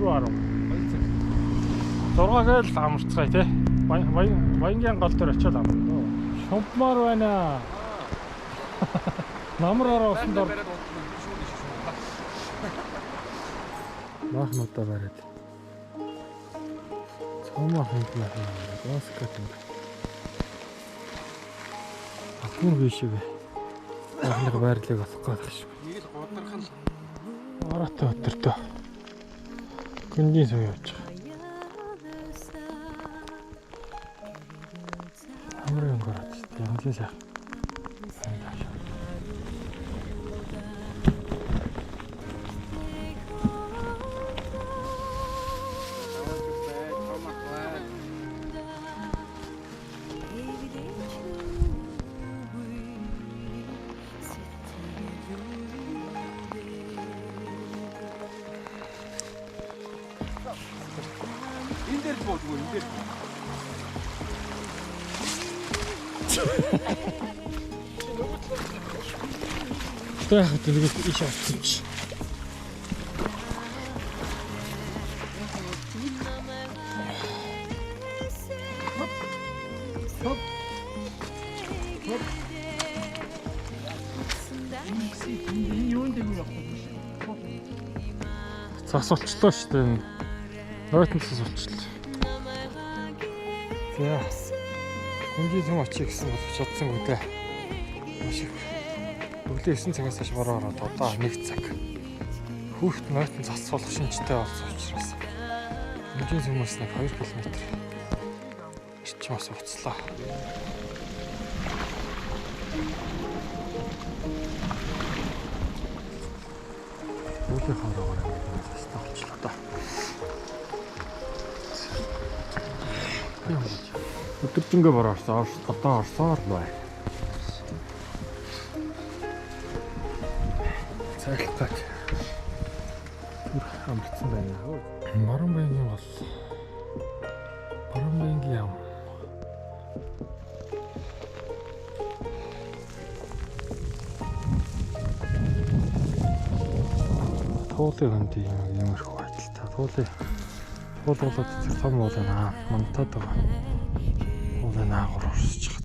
4 6 гээл амарцгаая те. Баянгийн гол дээр очиод амарна. Шумпмаар байна. Намраар усан дор. Махнуудаа бариад. Цомоо хэмтмэх юм. Оскат юм. Ахмар бишээ. Ахныг байрлалыг олох гэдэг шүү. Нэг л годорхон Ороотой өдөртөө. Гүндийн суу явж байгаа. Амрын город шүү. Янзын сайхан. энэ дээр буудгүй энэ дээр. Тэхэ төлөвөж иш авчихж. Засуулчлаа шүү дээ. Нойтон засуулчлаа. За. Гүнжийн сүм очие гэсэн бол чадсангүй дээ. Маш их. Өглөө 9 цагаас хойш бороо ороод одоо 1 цаг. Хүүхд нойтон засуулах шинжтэй болсон учраас гүнжийн сүмээс нэг 2 км орчмоос уцлаа. Өөхийн хоороор болчихлоо та. Өдөржингөө бороорсон. Одоо орсоор л бай. Цайлгаач. Түр амарцсан байна. Маран баянгийн гол. Маран баянгийн яам. Туулын хөнд ямар их байдалтай. Туулуулаад тэр том уулаа мантаад байгаа. Уулаа наагур орсож